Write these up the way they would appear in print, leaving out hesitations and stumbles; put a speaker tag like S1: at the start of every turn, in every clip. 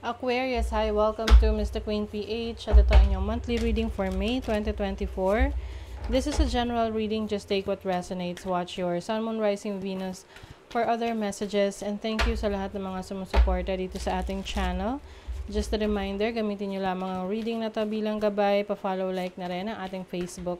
S1: Aquarius, hi, welcome to Mr. Queen PH. At ito ang inyong monthly reading for May 2024. This is a general reading, just take what resonates. Watch your Sun, Moon, Rising, Venus for other messages. And thank you sa lahat ng mga sumusuporta dito sa ating channel. Just a reminder, gamitin nyo lamang ang reading na to bilang gabay. Pa-follow, like na rin ang ating Facebook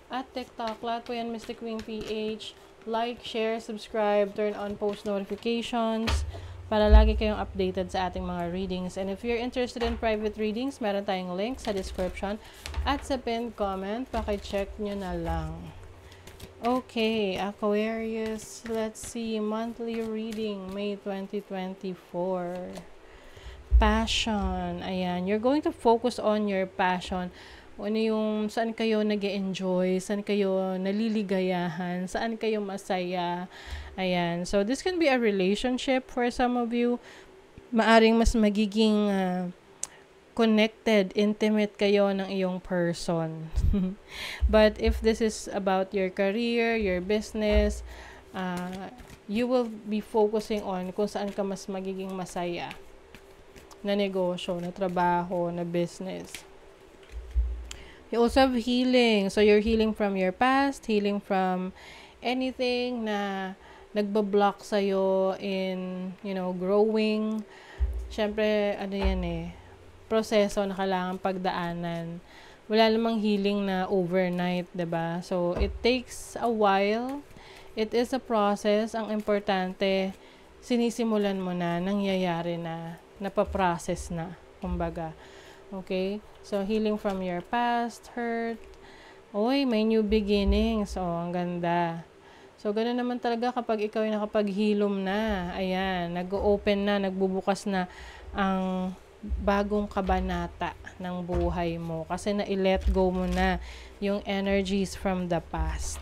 S1: at TikTok. Lahat po yan, Mr. Queen PH. Like, share, subscribe, turn on post notifications para lagi kayong updated sa ating mga readings. And if you're interested in private readings, meron tayong link sa description at sa pinned comment. Paki-check nyo na lang. Okay, Aquarius, let's see, monthly reading, May 2024. Passion. Ayan, you're going to focus on your passion. Ano yung saan kayo nag-enjoy, saan kayo naliligayahan, saan kayo masaya. Ayan. So, this can be a relationship for some of you. Maaring mas magiging connected, intimate kayo ng iyong person. But if this is about your career, your business, you will be focusing on kung saan ka mas magiging masaya na negosyo, na trabaho, na business. You also have healing. So, you're healing from your past, healing from anything na nagbablock sa'yo in, growing. Siyempre, proseso na kailangan pagdaanan. Wala namang healing na overnight, diba? So, it takes a while. It is a process. Ang importante, sinisimulan mo na, nangyayari na, napaprocess na, kumbaga. Okay? So, healing from your past, hurt. Oy, may new beginnings. So, ang ganda. So, ganoon naman talaga kapag ikaw ay nakapaghilom na. Ayan, nag-open na, nagbubukas na ang bagong kabanata ng buhay mo. Kasi na-let go mo na yung energies from the past.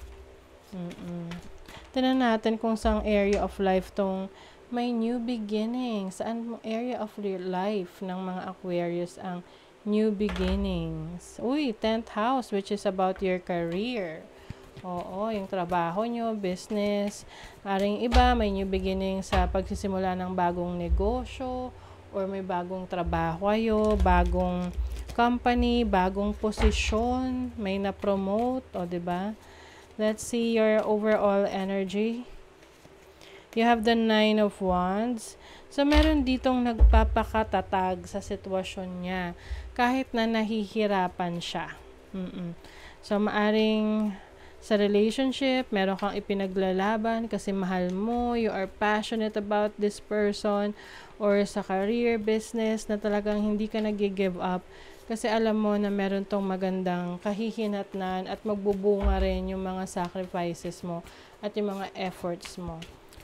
S1: Tignan natin kung saang area of life tong may new beginnings. Saan area of your life ng mga Aquarius ang new beginnings? Uy, 10th house, which is about your career. Oo, yung trabaho nyo, business. Maring iba, may new beginning sa pagsisimula ng bagong negosyo, or may bagong trabaho kayo, bagong company, bagong posisyon, may na-promote, o diba? Let's see your overall energy. You have the 9 of Wands. So, meron ditong nagpapakatatag sa sitwasyon niya. Kahit na nahihirapan siya. So, maaring sa relationship, meron kang ipinaglalaban kasi mahal mo, you are passionate about this person, or sa career, business, na talagang hindi ka nag-give up. Kasi alam mo na meron tong magandang kahihinatnan at magbubunga rin yung mga sacrifices mo at yung mga efforts mo.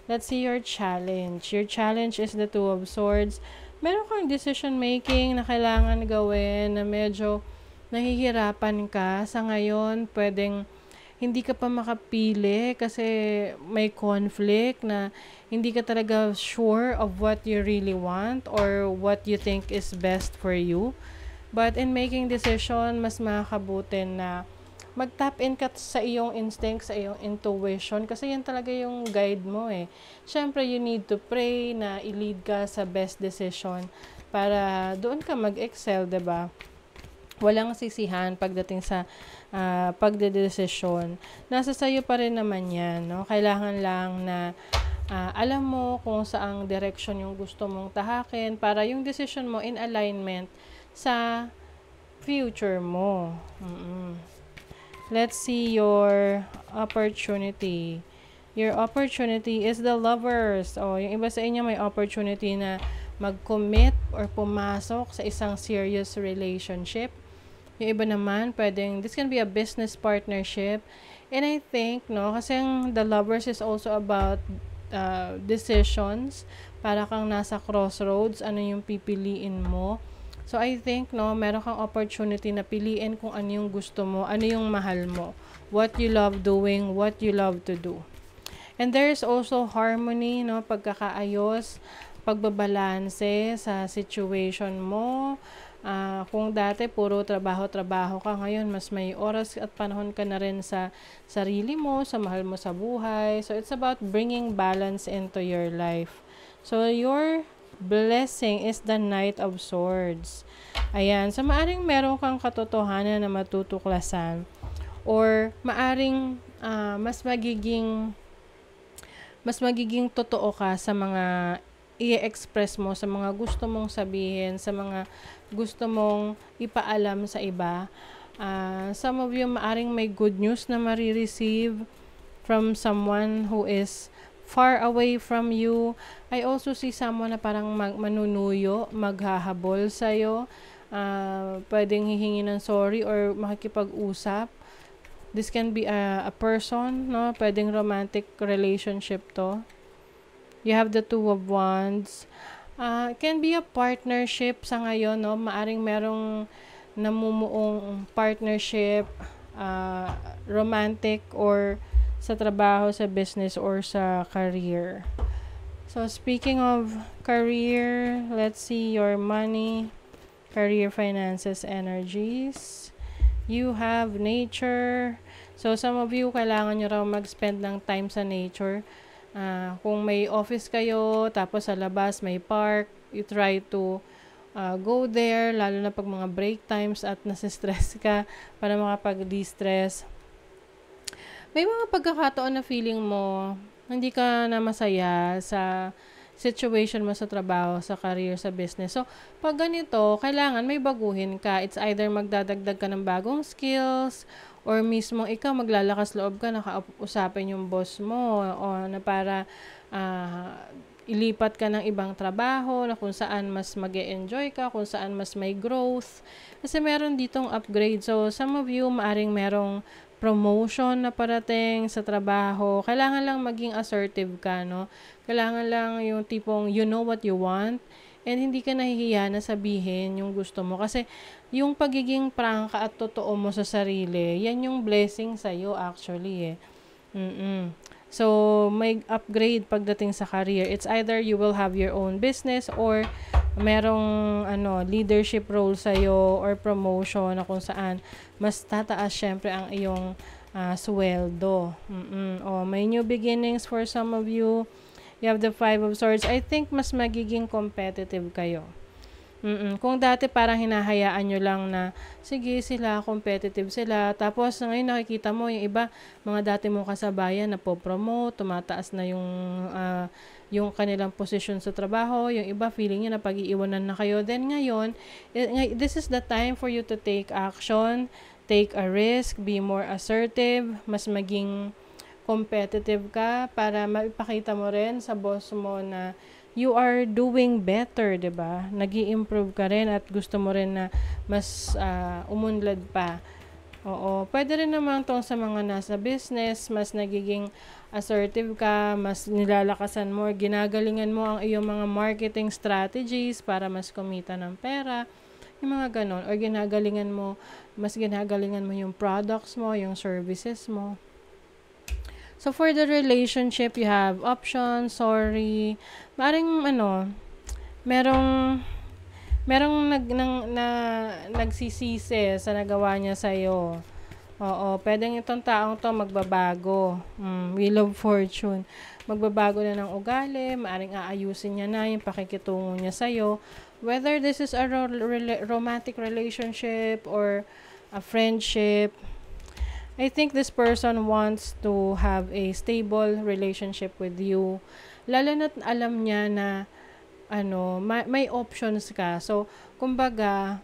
S1: Let's see your challenge. Your challenge is the 2 of Swords. Meron kang decision making na kailangan gawin na medyo nahihirapan ka. Sa ngayon, pwedeng hindi ka pa makapili kasi may conflict na hindi ka talaga sure of what you really want or what you think is best for you. But in making decision, mas makakabuti na mag-tap in ka sa iyong instinct, sa iyong intuition, kasi yan talaga yung guide mo eh. Siyempre, you need to pray na i-lead ka sa best decision para doon ka mag-excel, diba? Walang sisihan pagdating sa pagdedesisyon. Nasa sayo pa rin naman yan, no? Kailangan lang na alam mo kung saang direction yung gusto mong tahakin para yung decision mo in alignment sa future mo. Let's see your opportunity. Your opportunity is the Lovers. O, yung iba sa inyo may opportunity na mag-commit or pumasok sa isang serious relationship. Yung iba naman, pwedeng, this can be a business partnership. And I think, kasi the Lovers is also about decisions. Para kang nasa crossroads, ano yung pipiliin mo. So, I think, meron kang opportunity na piliin kung ano yung gusto mo, ano yung mahal mo, what you love doing, what you love to do. And there's also harmony, pagkakaayos, pagbabalanse sa situation mo. Kung dati puro trabaho-trabaho ka, ngayon mas may oras at panahon ka na rin sa sarili mo, sa mahal mo sa buhay. So, it's about bringing balance into your life. So, your blessing is the Knight of Swords. Ayan. So, maaring meron kang katotohanan na matutuklasan or maaring mas magiging totoo ka sa mga i-express mo, sa mga gusto mong sabihin, sa mga gusto mong ipaalam sa iba. Some of you maaring may good news na marireceive from someone who is far away from you. I also see someone na parang manunuyo, maghahabol sa'yo. Pwedeng hihingi ng sorry or makikipag-usap. This can be a person, no? Pwedeng romantic relationship to. You have the Two of Wands. Can be a partnership sa ngayon, no? Maaring merong namumuong partnership, romantic or sa trabaho, sa business, or sa career. So, speaking of career, let's see your money, career, finances, energies. You have nature. So, some of you, kailangan nyo raw mag-spend ng time sa nature. Kung may office kayo, tapos sa labas may park, you try to go there, lalo na pag mga break times at nasistress ka para makapag-distress. May mga pagkakataon na feeling mo, hindi ka na masaya sa situation mo sa trabaho, sa career, sa business. So, pag ganito, kailangan may baguhin ka. It's either magdadagdag ka ng bagong skills or mismo ikaw maglalakas loob ka, nakausapin yung boss mo o na para ilipat ka ng ibang trabaho na kung saan mas mag-e-enjoy ka, kung saan mas may growth. Kasi meron ditong upgrade. So, some of you maaring merong promotion na parating sa trabaho. Kailangan lang maging assertive ka, no? Kailangan lang yung tipong you know what you want and hindi ka nahihiya na sabihin yung gusto mo. Kasi yung pagiging prangka at totoo mo sa sarili, yan yung blessing sa'yo actually So, may upgrade pagdating sa career. It's either you will have your own business or merong leadership role sa'yo or promotion na kung saan mas tataas syempre ang iyong sweldo. May new beginnings for some of you. You have the Five of Swords. I think mas magiging competitive kayo. Kung dati parang hinahayaan nyo lang na, sige sila, competitive sila. Tapos ngayon nakikita mo yung iba, mga dati mong kasabayan na po-promote, tumataas na yung kanilang position sa trabaho. Yung iba feeling nyo na pag-iiwanan na kayo. Then ngayon, this is the time for you to take action, take a risk, be more assertive, mas maging competitive ka para maipakita mo rin sa boss mo na you are doing better, 'di ba? Nag-i-improve ka rin at gusto mo rin na mas umunlad pa. Oo, pwede rin naman tong sa mga nasa business, mas nagiging assertive ka, mas nilalakasan mo, ginagalingan mo ang iyong mga marketing strategies para mas kumita ng pera, yung mga ganon, or mas ginagalingan mo yung products mo, yung services mo. So, for the relationship, you have options, sorry. Maring merong nagsisisi sa nagawa niya sa'yo. Oo, pwedeng itong taong to magbabago. Wheel of Fortune. Magbabago na ng ugali, maaring aayusin niya na yung pakikitungo niya sa'yo. Whether this is a romantic relationship or a friendship, I think this person wants to have a stable relationship with you. Lalo na't alam niya na may options ka. So, kumbaga,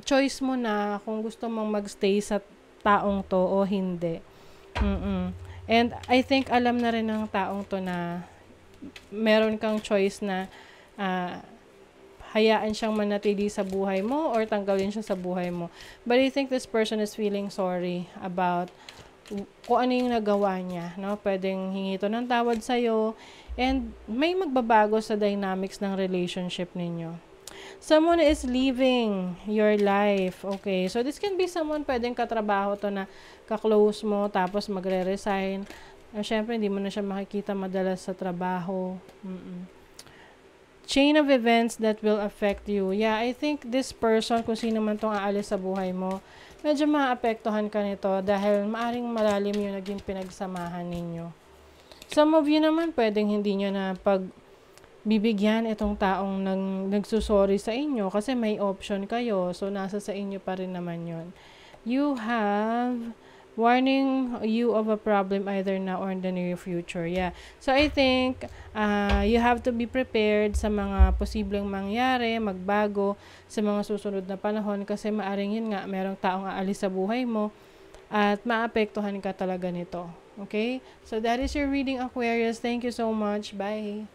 S1: choice mo na kung gusto mong magstay sa taong to o hindi. And I think alam na rin ng taong to na meron kang choice na hayaan siyang manatili sa buhay mo or tanggalin siya sa buhay mo. But I think this person is feeling sorry about kung ano yung nagawa niya. No? Pwedeng hingi ito ng tawad sa'yo and may magbabago sa dynamics ng relationship ninyo. Someone is leaving your life. Okay, so this can be someone pwedeng katrabaho to na ka-close mo tapos magre-resign. Syempre, hindi mo na siya makikita madalas sa trabaho. Chain of events that will affect you. Yeah, I think this person, kung sino man tong aalis sa buhay mo, medyo maapektuhan ka nito dahil maaring malalim yung naging pinagsamahan ninyo. Some of you naman, pwedeng hindi nyo na bibigyan itong taong nagsusorry sa inyo kasi may option kayo. So, nasa sa inyo pa rin naman yun. You have warning you of a problem either now or in the near future. Yeah. So, I think you have to be prepared sa mga posibleng mangyari, magbago sa mga susunod na panahon kasi maaring yun nga, merong taong aalis sa buhay mo at maapektuhan ka talaga nito. Okay? So, that is your reading, Aquarius. Thank you so much. Bye!